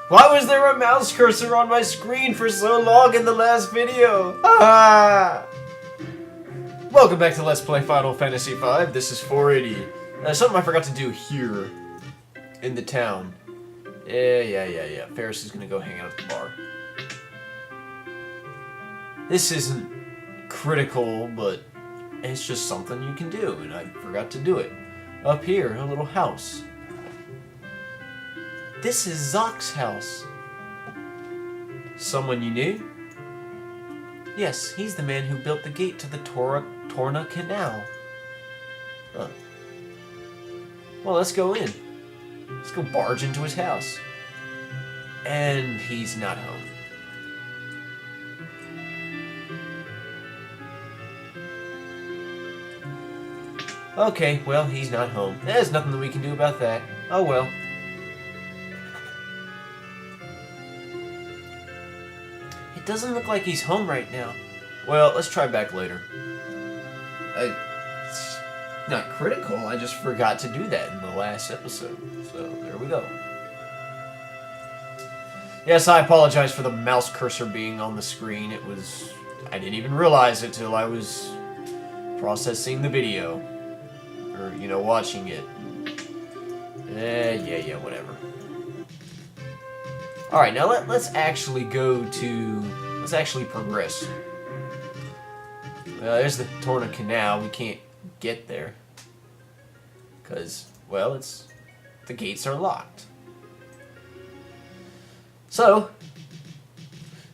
Why was there a mouse cursor on my screen for so long in the last video? Ah! Welcome back to Let's Play Final Fantasy V. This is 480. Something I forgot to do here in the town. Yeah. Ferris is gonna go hang out at the bar. This isn't critical, but it's just something you can do, and I forgot to do it. Up here, a little house. This is Zock's house. Someone you knew? Yes, he's the man who built the gate to the Torna Canal. Huh. Well, let's go in. Let's go barge into his house. And he's not home. Okay, well, he's not home. There's nothing that we can do about that. Oh well. It doesn't look like he's home right now. Well, let's try back later. It's not critical, I just forgot to do that in the last episode. So, there we go. Yes, I apologize for the mouse cursor being on the screen. I didn't even realize it till I was processing the video. Or, watching it. Yeah, whatever. Alright, now let's actually let's actually progress. There's the Torna Canal. We can't get there. Because, well, the gates are locked. So,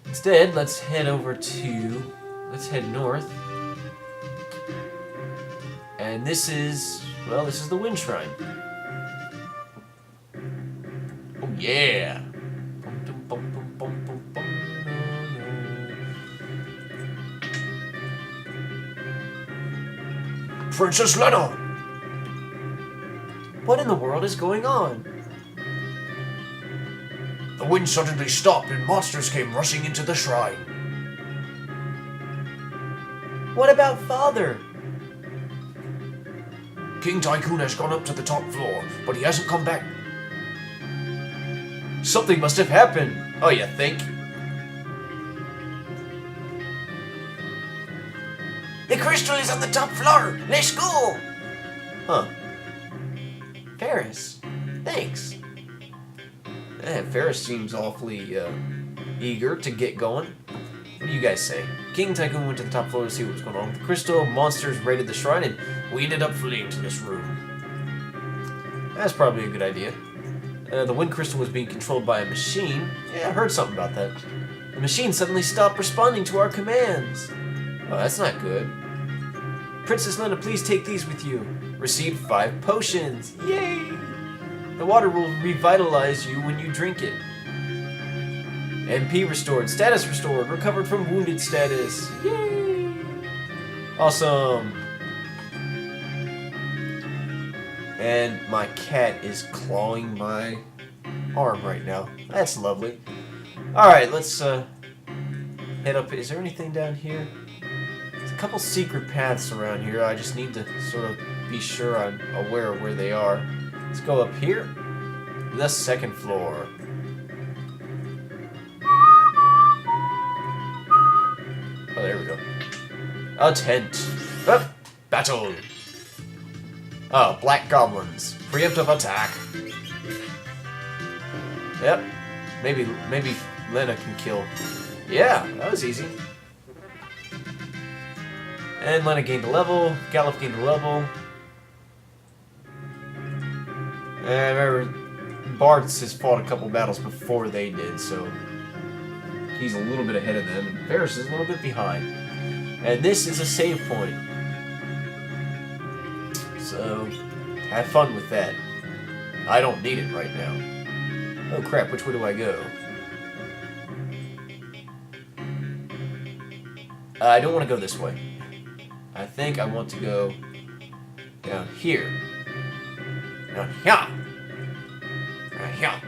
instead, let's head north. And this is the Wind Shrine. Oh, yeah! Princess Lena! What in the world is going on? The wind suddenly stopped and monsters came rushing into the shrine. What about Father? King Tycoon has gone up to the top floor, but he hasn't come back. Something must have happened. Oh, you think? The crystal is on the top floor. Let's go. Huh. Ferris. Thanks. Ferris seems awfully eager to get going. What do you guys say? King Tycoon went to the top floor to see what was going on with the crystal. Monsters raided the shrine, and we ended up fleeing to this room. That's probably a good idea. The wind crystal was being controlled by a machine. Yeah, I heard something about that. The machine suddenly stopped responding to our commands. Oh, that's not good. Princess Lena, please take these with you. Receive 5 potions. Yay! The water will revitalize you when you drink it. MP restored. Status restored. Recovered from wounded status. Yay! Awesome. And my cat is clawing my arm right now. That's lovely. Alright, let's head up. Is there anything down here? There's a couple secret paths around here. I just need to sort of be sure I'm aware of where they are. Let's go up here. The 2nd floor. Oh, there we go. A tent. Oh, battle. Oh, black goblins. Preemptive attack. Yep. Maybe Lena can kill. Yeah, that was easy. And Lena gained a level. Galuf gained a level. And remember, Bartz has fought a couple battles before they did, so he's a little bit ahead of them. And Ferris is a little bit behind. And this is a save point. So, have fun with that. I don't need it right now. Oh crap, which way do I go? I don't want to go this way. I think I want to go down here. Down here. Down here.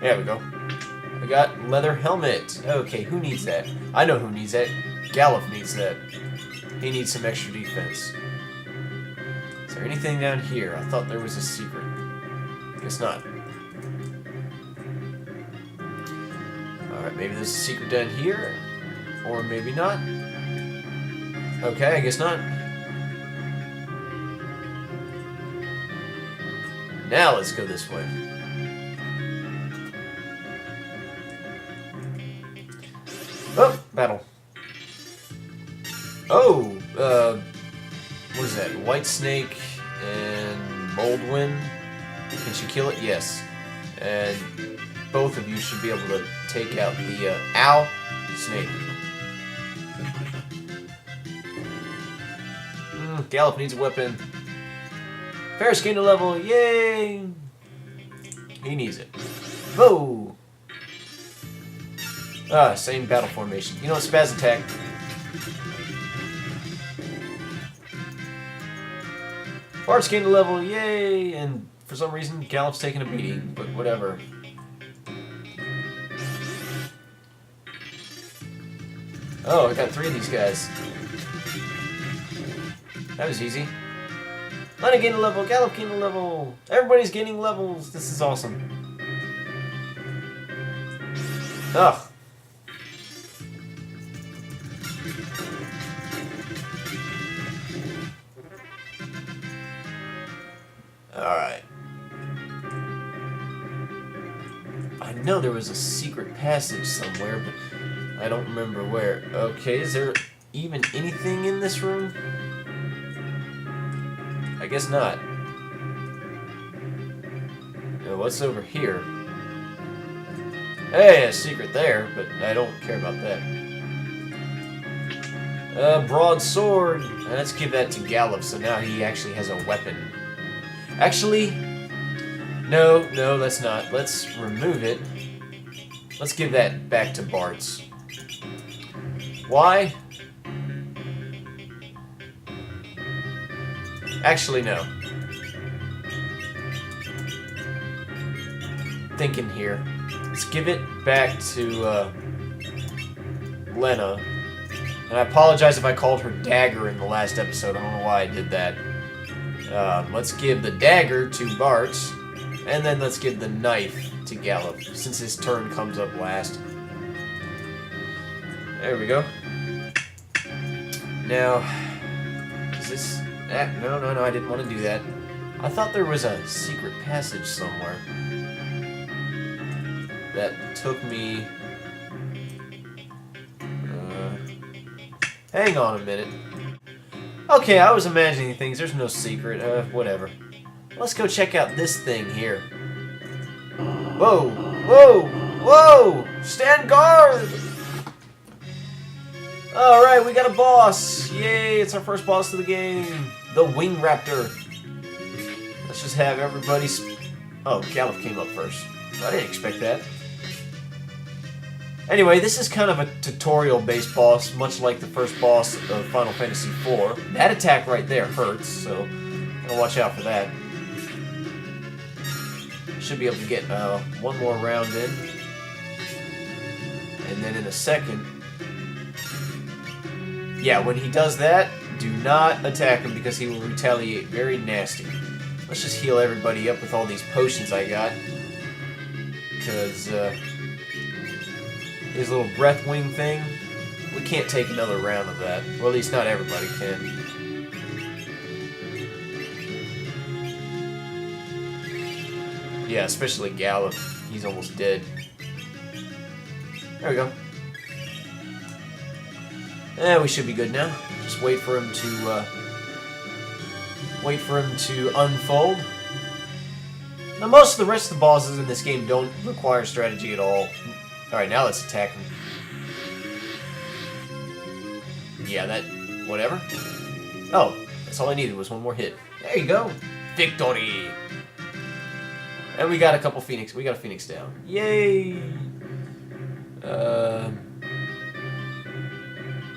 There we go. I got leather helmet. Okay, who needs that? I know who needs that. Galuf needs that. He needs some extra defense. Is there anything down here? I thought there was a secret. Guess not. Alright, maybe there's a secret down here. Or maybe not. Okay, I guess not. Now let's go this way. Oh, battle. Oh, what is that? White Snake and Moldwind. Can she kill it? Yes. And both of you should be able to take out the, ow, snake. Gallop needs a weapon. Ferris gained a level, yay! He needs it. Whoa! Ah, same battle formation. You know what, Spaz attack. Bart's gained a level, yay! And for some reason, Gallop's taking a beating, but whatever. Oh, I got 3 of these guys. That was easy. Lena gained a level, Gallop gained a level. Everybody's gaining levels. This is awesome. Ugh. Alright. I know there was a secret passage somewhere, but I don't remember where. Okay, is there even anything in this room? I guess not. What's over here? Hey, a secret there, but I don't care about that. Broadsword. Let's give that to Gallop, so now he actually has a weapon. Actually, no, let's not. Let's remove it. Let's give that back to Bart's. Why? Actually, no. Thinking here. Let's give it back to Lena. And I apologize if I called her Dagger in the last episode. I don't know why I did that. Let's give the dagger to Bart. And then let's give the knife to Gallop, since his turn comes up last. There we go. Now, is this... No, I didn't want to do that. I thought there was a secret passage somewhere that took me... hang on a minute. Okay, I was imagining things. There's no secret. Whatever. Let's go check out this thing here. Whoa! Whoa! Whoa! Stand guard! Alright, we got a boss! Yay, it's our first boss of the game. The Wing Raptor. Let's just have everybody... Oh, Gallop came up first. I didn't expect that. Anyway, this is kind of a tutorial-based boss, much like the first boss of Final Fantasy IV. That attack right there hurts, so gotta watch out for that. Should be able to get one more round in. And then in a second... Yeah, when he does that, do not attack him because he will retaliate very nasty. Let's just heal everybody up with all these potions I got. Because, his little breath wing thing, we can't take another round of that. Well, at least not everybody can. Yeah, especially Gallop. He's almost dead. There we go. We should be good now. Just wait for him to unfold. Now, most of the rest of the bosses in this game don't require strategy at all. Alright, now let's attack him. Yeah, that... whatever. Oh, that's all I needed was one more hit. There you go. Victory! And we got a couple Phoenix. We got a Phoenix down. Yay!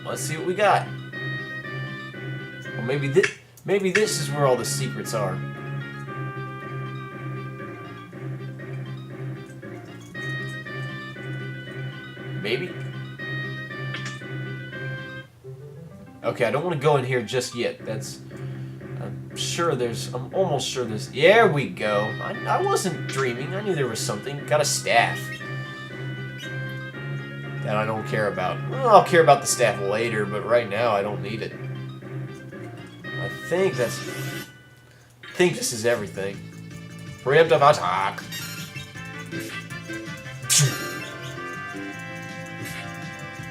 Let's see what we got. Well, maybe this is where all the secrets are. Maybe? Okay, I don't want to go in here just yet. I'm almost sure there's... There we go. I wasn't dreaming. I knew there was something. Got a staff. that I don't care about. Well, I'll care about the staff later, but right now I don't need it. I think this is everything. Preemptive attack.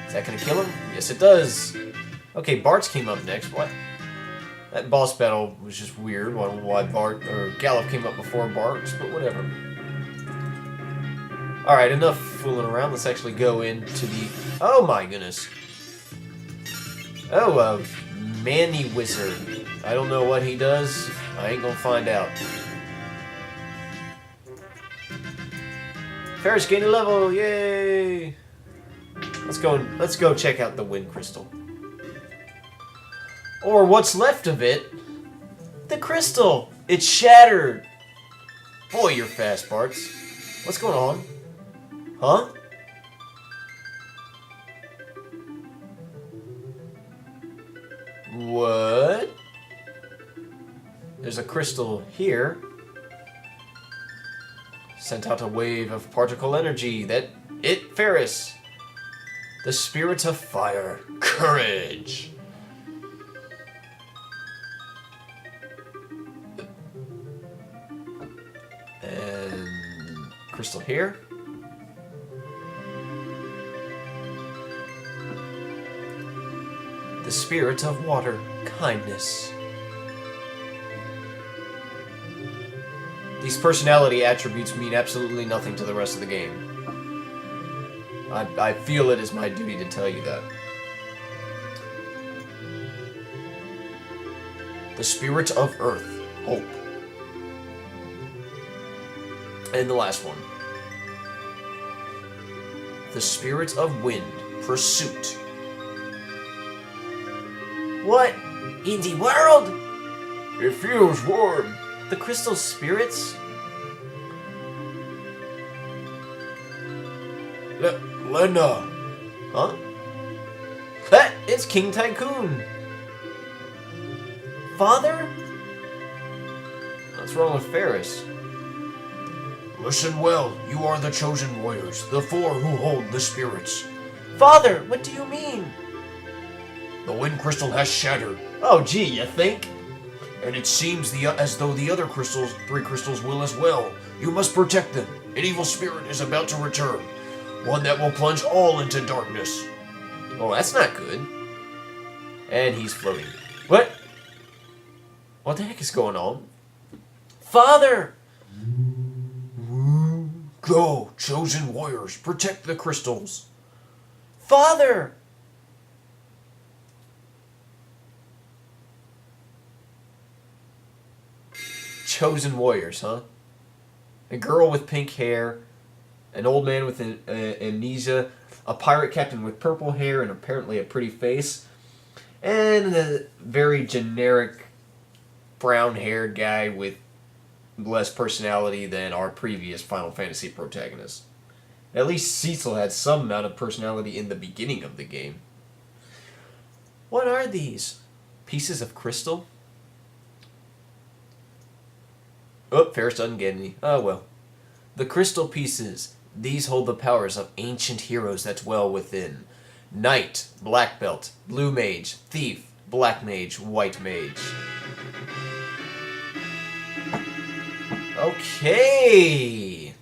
Is that gonna kill him? Yes, it does. Okay, Bart's came up next. What? That boss battle was just weird. I don't know why Bart or Galuf came up before Bart's, but whatever. Alright, enough fooling around. Let's actually go into the... Oh my goodness. Oh, Manny Wizard. I don't know what he does. I ain't gonna find out. Ferris gained a level, yay! Let's go check out the Wind Crystal. Or what's left of it. The crystal! It's shattered! Boy, you're fast, Bartz. What's going on? Huh? What? There's a crystal here. Sent out a wave of particle energy that it Ferris. The spirit of fire. Courage. And crystal here. The spirit of water. Kindness. These personality attributes mean absolutely nothing to the rest of the game. I feel it is my duty to tell you that. The spirit of earth. Hope. And the last one. The spirit of wind. Pursuit. What in the world? It feels warm. The crystal spirits? Lena. Huh? It's King Tycoon. Father? What's wrong with Ferris? Listen well, you are the chosen warriors, the four who hold the spirits. Father, what do you mean? The Wind Crystal has shattered. Oh gee, you think? And it seems as though the other crystals, 3 crystals, will as well. You must protect them. An evil spirit is about to return. One that will plunge all into darkness. Oh, that's not good. And he's floating. What? What the heck is going on? Father! Go, chosen warriors. Protect the crystals. Father! Chosen warriors, huh? A girl with pink hair, an old man with amnesia, a pirate captain with purple hair and apparently a pretty face, and a very generic brown-haired guy with less personality than our previous Final Fantasy protagonist. At least Cecil had some amount of personality in the beginning of the game. What are these? Pieces of crystal? Oh, Ferris doesn't get any. Oh, well. The crystal pieces. These hold the powers of ancient heroes that dwell within. Knight, Black Belt, Blue Mage, Thief, Black Mage, White Mage. Okay!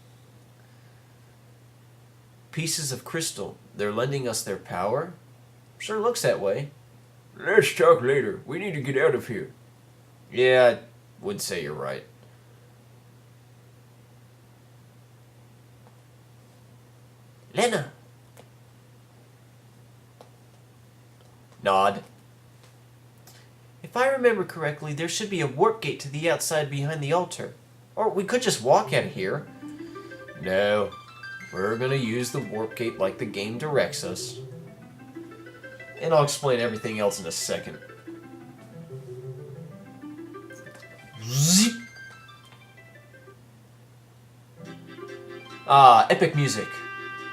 Pieces of crystal. They're lending us their power? Sure looks that way. Let's talk later. We need to get out of here. Yeah, I would say you're right. Lena. Nod. If I remember correctly, there should be a warp gate to the outside behind the altar. Or we could just walk out of here. No. We're gonna use the warp gate like the game directs us. And I'll explain everything else in a second. Zip. Ah, epic music.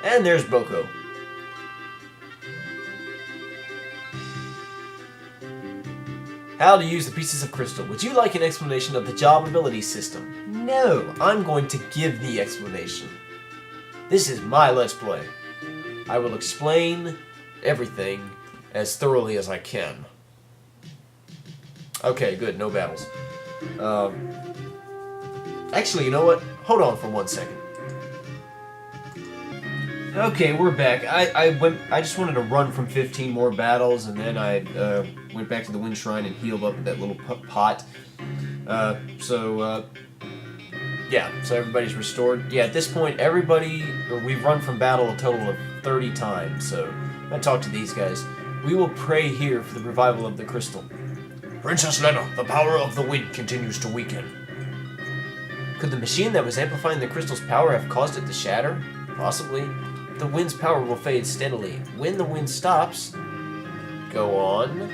And there's Boko. How to use the pieces of crystal. Would you like an explanation of the job ability system? No, I'm going to give the explanation. This is my Let's Play. I will explain everything as thoroughly as I can. Okay, good. No battles. Actually, you know what? Hold on for 1 second. Okay, we're back. I just wanted to run from 15 more battles, and then I went back to the Wind Shrine and healed up that little pot. Yeah, so everybody's restored. Yeah, at this point, we've run from battle a total of 30 times, so I talked to these guys. We will pray here for the revival of the crystal. Princess Lena, the power of the wind continues to weaken. Could the machine that was amplifying the crystal's power have caused it to shatter? Possibly. The wind's power will fade steadily. When the wind stops... Go on.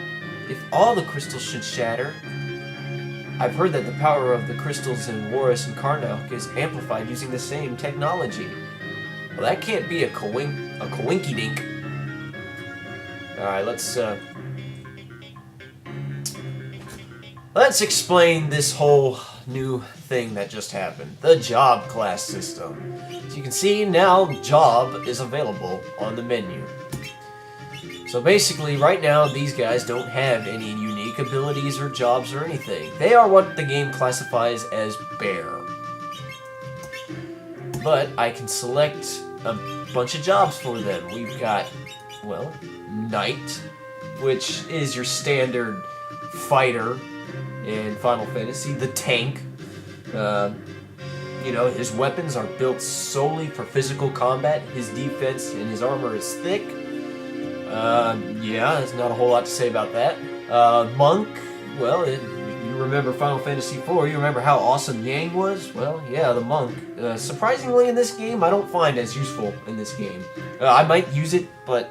If all the crystals should shatter... I've heard that the power of the crystals in Warus and Karnak is amplified using the same technology. Well, that can't be a coinky-dink. Alright, let's explain this whole new thing that just happened. The job class system. As you can see, now job is available on the menu. So basically, right now, these guys don't have any unique abilities or jobs or anything. They are what the game classifies as bare. But I can select a bunch of jobs for them. We've got, well, Knight, which is your standard fighter in Final Fantasy. The tank. You know, his weapons are built solely for physical combat. His defense and his armor is thick. Yeah, there's not a whole lot to say about that. Monk, well, you remember Final Fantasy IV, you remember how awesome Yang was? Well, yeah, the monk. Surprisingly in this game, I don't find as useful in this game. I might use it, but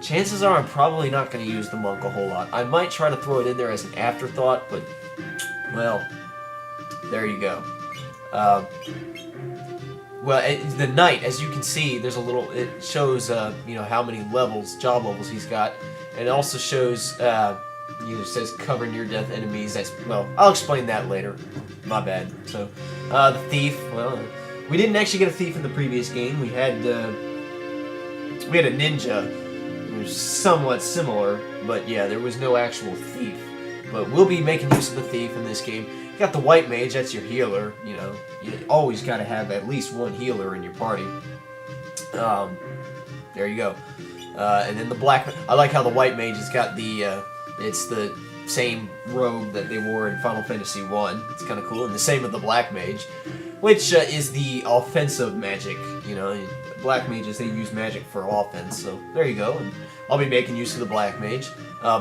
chances are I'm probably not going to use the monk a whole lot. I might try to throw it in there as an afterthought, but, well, there you go. Well, the knight, as you can see, there's a little. It shows, you know, how many job levels he's got, and it also shows, it says cover near-death enemies. Well, I'll explain that later. My bad. So, the thief. Well, we didn't actually get a thief in the previous game. We had a ninja, who was somewhat similar, but yeah, there was no actual thief. But we'll be making use of the thief in this game. You got the white mage, that's your healer, you know. You always got to have at least one healer in your party. There you go. And then the black... I like how the white mage has got the... it's the same robe that they wore in Final Fantasy I. It's kind of cool. And the same with the black mage, which is the offensive magic. You know, black mages, they use magic for offense. So there you go. And I'll be making use of the black mage.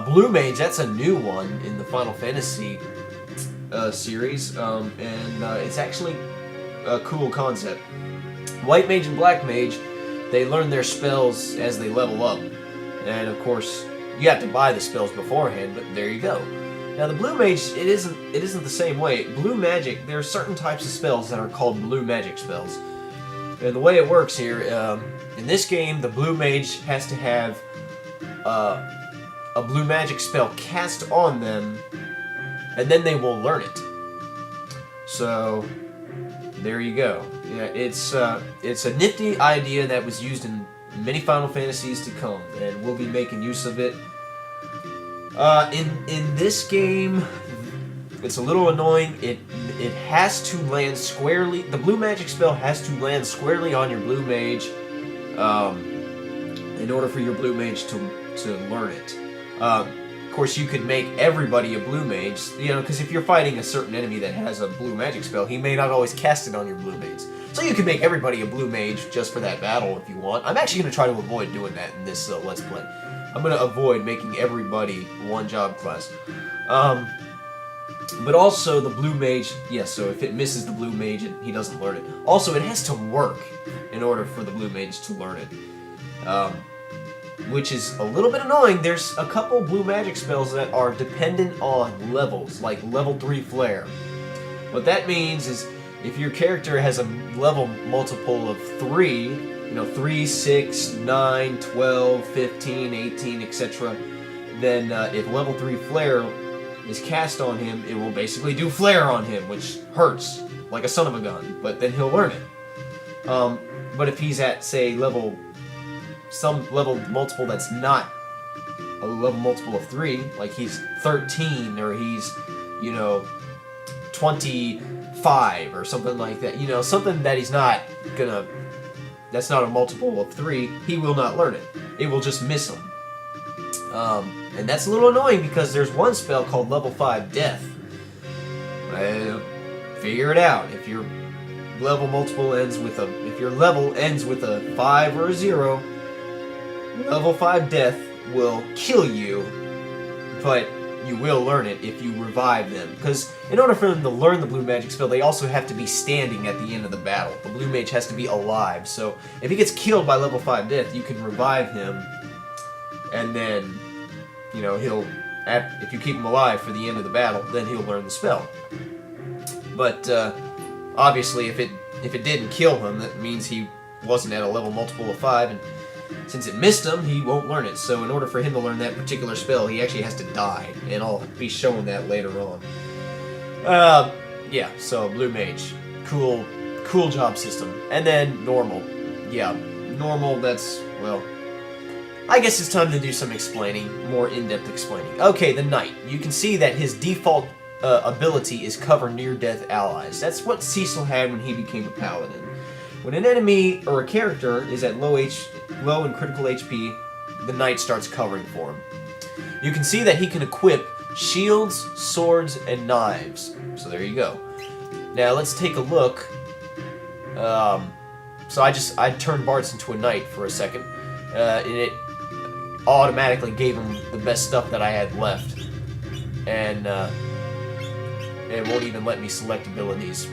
Blue mage, that's a new one in the Final Fantasy series, and it's actually a cool concept. White mage and black mage, they learn their spells as they level up, and of course you have to buy the spells beforehand, but there you go. Now the blue mage, it isn't the same way. Blue magic, there are certain types of spells that are called blue magic spells, and the way it works here, in this game, the blue mage has to have a blue magic spell cast on them, and then they will learn it. So there you go. Yeah, it's a nifty idea that was used in many Final Fantasies to come, and we'll be making use of it. In this game, it's a little annoying. It has to land squarely. The blue magic spell has to land squarely on your blue mage, in order for your blue mage to learn it. Of course, you could make everybody a blue mage, you know, because if you're fighting a certain enemy that has a blue magic spell, he may not always cast it on your blue mage. So you can make everybody a blue mage just for that battle if you want. I'm actually going to try to avoid doing that in this Let's Play. I'm going to avoid making everybody one job class. But also the blue mage, yes, so if it misses the blue mage, he doesn't learn it. Also, it has to work in order for the blue mage to learn it. Which is a little bit annoying. There's a couple blue magic spells that are dependent on levels, like level 3 flare. What that means is if your character has a level multiple of 3, you know, 3, 6, 9, 12, 15, 18, etc., then if level 3 flare is cast on him, it will basically do flare on him, which hurts like a son of a gun, but then he'll learn it. But if he's at, say, level some level multiple that's not a level multiple of 3, like he's 13 or he's, 25 or something like that, something that he's not gonna, that's not a multiple of 3, he will not learn it. It will just miss him. And that's a little annoying because there's one spell called level 5 Death. Figure it out. If your level multiple ends with if your level ends with a 5 or a 0, level 5 Death will kill you, but you will learn it if you revive them. Because in order for them to learn the blue magic spell, they also have to be standing at the end of the battle. The blue mage has to be alive. So if he gets killed by level 5 Death, you can revive him, and then, he'll, if you keep him alive for the end of the battle, then he'll learn the spell. But obviously, if it didn't kill him, that means he wasn't at a level multiple of 5, and since it missed him, he won't learn it. So in order for him to learn that particular spell, he actually has to die, and I'll be showing that later on. Yeah, so Blue Mage. Cool job system. And then Normal. Yeah, Normal, that's, well, I guess it's time to do some explaining, more in-depth explaining. Okay, the Knight. You can see that his default ability is cover near-death allies. That's what Cecil had when he became a Paladin. When an enemy or a character is at low and critical HP, the Knight starts covering for him. You can see that he can equip shields, swords, and knives. So there you go. Now let's take a look. So I turned Bartz into a Knight for a second, and it automatically gave him the best stuff that I had left, and it won't even let me select abilities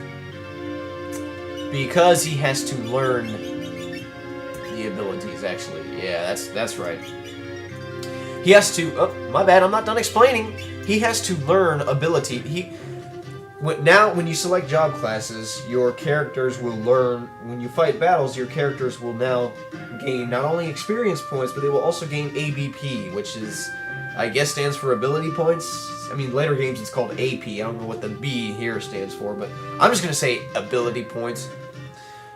because he has to learn the abilities. Actually, yeah, that's right. He has to. Oh, my bad. I'm not done explaining. He has to learn ability. Now, when you select job classes, your characters will learn. When you fight battles, your characters will now gain not only experience points, but they will also gain ABP, which is, I guess, stands for ability points. I mean, later games it's called AP. I don't know what the B here stands for, but I'm just gonna say ability points.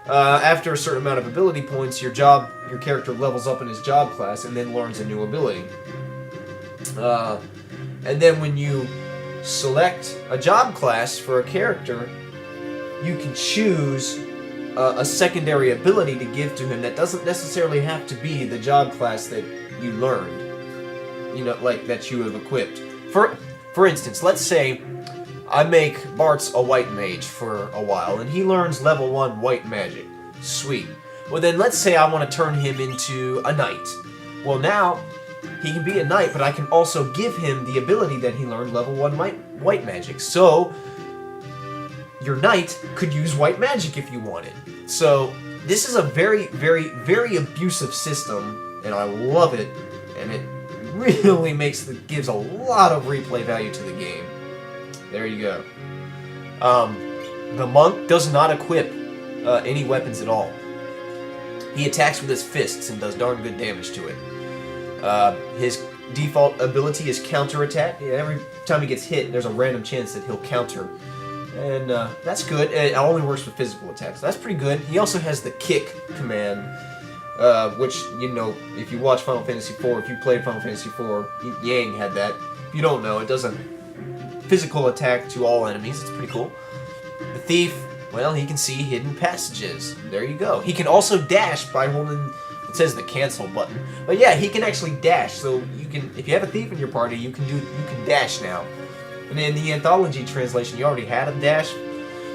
After a certain amount of ability points, your character levels up in his job class and then learns a new ability. And then when you select a job class for a character, you can choose a secondary ability to give to him that doesn't necessarily have to be the job class that you learned. Like that you have equipped. For instance, let's say I make Bartz a white mage for a while, and he learns level 1 white magic. Sweet. Well then, let's say I want to turn him into a knight. Well now, he can be a knight, but I can also give him the ability that he learned level 1 white magic. So, your knight could use white magic if you wanted. So, this is a very, very, very abusive system, and I love it, and it really gives a lot of replay value to the game. There you go. The monk does not equip any weapons at all. He attacks with his fists and does darn good damage to it. His default ability is counterattack. Every time he gets hit, there's a random chance that he'll counter. And that's good. It only works with physical attacks. That's pretty good. He also has the kick command, which, if you watch Final Fantasy IV, if you played Final Fantasy IV, Yang had that. If you don't know, it does a physical attack to all enemies. It's pretty cool. The thief, well, he can see hidden passages. There you go. He can also dash by holding, it says the cancel button. But yeah, he can actually dash. So you can, if you have a thief in your party, you can dash now. And in the Anthology translation, you already had a dash.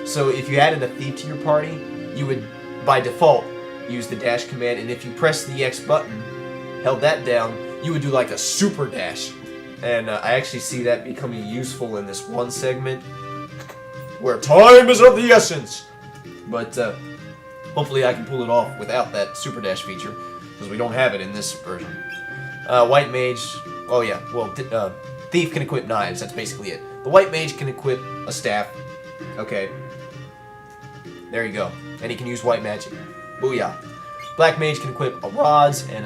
So if you added a thief to your party, you would, by default, use the dash command. And if you press the X button, held that down, you would do like a super dash. And I actually see that becoming useful in this one segment where time is of the essence. But hopefully I can pull it off without that super dash feature, because we don't have it in this version. White mage, oh yeah, well, thief can equip knives, that's basically it. The white mage can equip a staff. Okay. There you go. And he can use white magic. Booyah. Black mage can equip rods and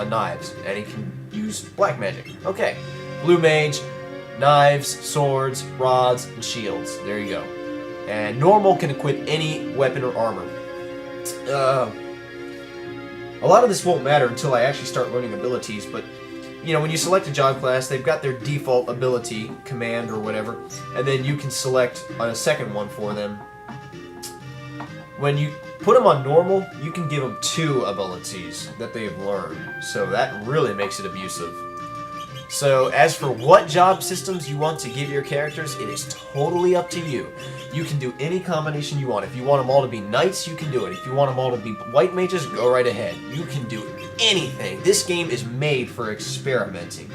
knives, and he can use black magic. Okay. Blue mage, knives, swords, rods, and shields. There you go. And normal can equip any weapon or armor. A lot of this won't matter until I actually start learning abilities, but you know, when you select a job class, they've got their default ability, command or whatever, and then you can select a second one for them. When you put them on normal, you can give them 2 abilities that they've learned, so that really makes it abusive. So as for what job systems you want to give your characters, it is totally up to you. You can do any combination you want. If you want them all to be knights, you can do it. If you want them all to be white mages, go right ahead. You can do anything. This game is made for experimenting.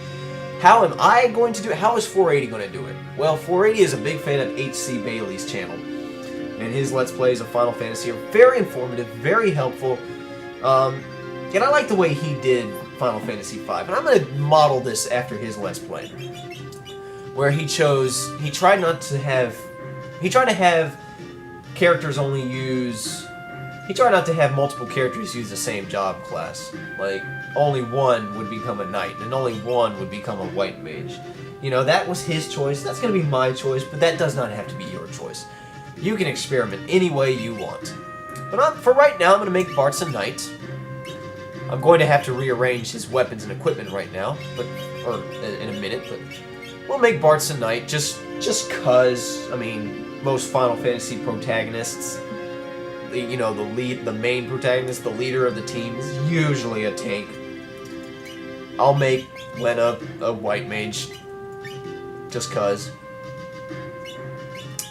How am I going to do it? How is 480 going to do it? Well, 480 is a big fan of H.C. Bailey's channel. And his Let's Plays of Final Fantasy are very informative, very helpful. And I like the way he did Final Fantasy V. And I'm going to model this after his Let's Play. Where he tried to have characters only use... He tried not to have multiple characters use the same job class. Like, only one would become a knight, and only one would become a white mage. You know, that was his choice. That's going to be my choice, but that does not have to be your choice. You can experiment any way you want. But for right now, I'm going to make Bartz a knight. I'm going to have to rearrange his weapons and equipment right now, or in a minute, but we'll make Bartz a knight just cause, I mean, most Final Fantasy protagonists, you know, the main protagonist, the leader of the team, is usually a tank. I'll make Lena a white mage, just cause.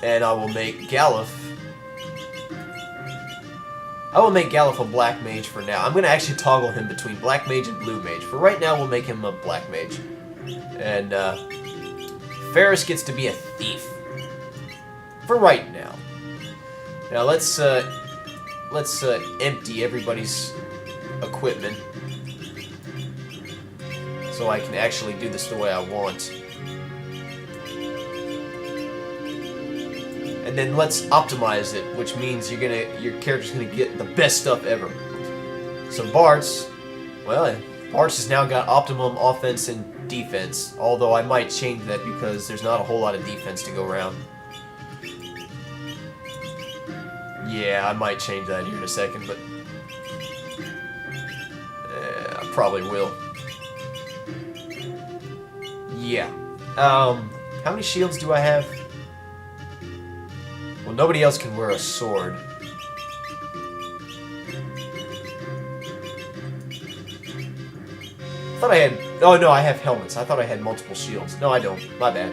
And I will make Galuf a black mage for now. I'm going to actually toggle him between black mage and blue mage. For right now, we'll make him a black mage. And Ferris gets to be a thief. For right now. Now let's empty everybody's equipment so I can actually do this the way I want. And then let's optimize it, which means your character's gonna get the best stuff ever. So Bartz has now got optimum offense and defense, although I might change that because there's not a whole lot of defense to go around. Yeah, I might change that here in a second, but I probably will. Yeah. How many shields do I have? Well, nobody else can wear a sword. I thought I had... Oh, no, I have helmets. I thought I had multiple shields. No, I don't. My bad.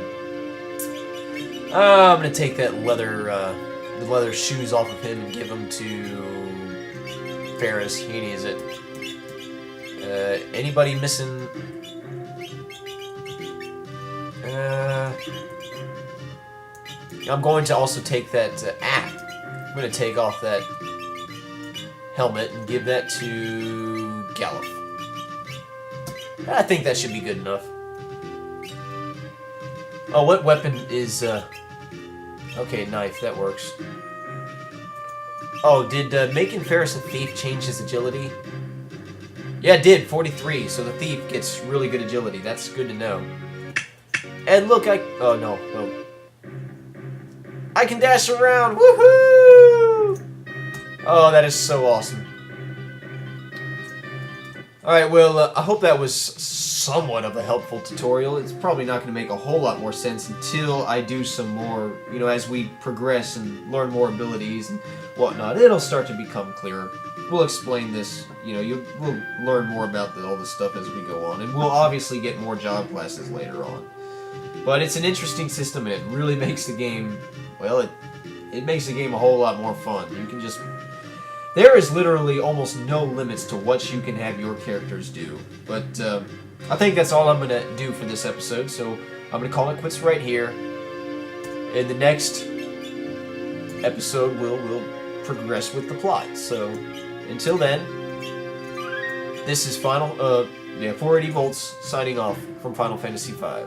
I'm going to take that the leather shoes off of him and give them to Ferris. He needs it. Anybody missing... I'm going to also take that... I'm going to take off that helmet and give that to Galuf. I think that should be good enough. Oh, what weapon is... Okay, knife. That works. Oh, did making Ferris a thief change his agility? Yeah, it did. 43. So the thief gets really good agility. That's good to know. And look, oh, no. I can dash around! Woohoo! Oh, that is so awesome. Alright, well, I hope that was somewhat of a helpful tutorial. It's probably not going to make a whole lot more sense until I do some more, you know, as we progress and learn more abilities and whatnot. It'll start to become clearer. We'll explain this, you know, we'll learn more about all this stuff as we go on. And we'll obviously get more job classes later on. But it's an interesting system, and it really makes the game, well, it makes the game a whole lot more fun. You can just... There is literally almost no limits to what you can have your characters do. But I think that's all I'm going to do for this episode, so I'm going to call it quits right here. In the next episode, we'll progress with the plot. So, until then, this is 480 Volts signing off from Final Fantasy V.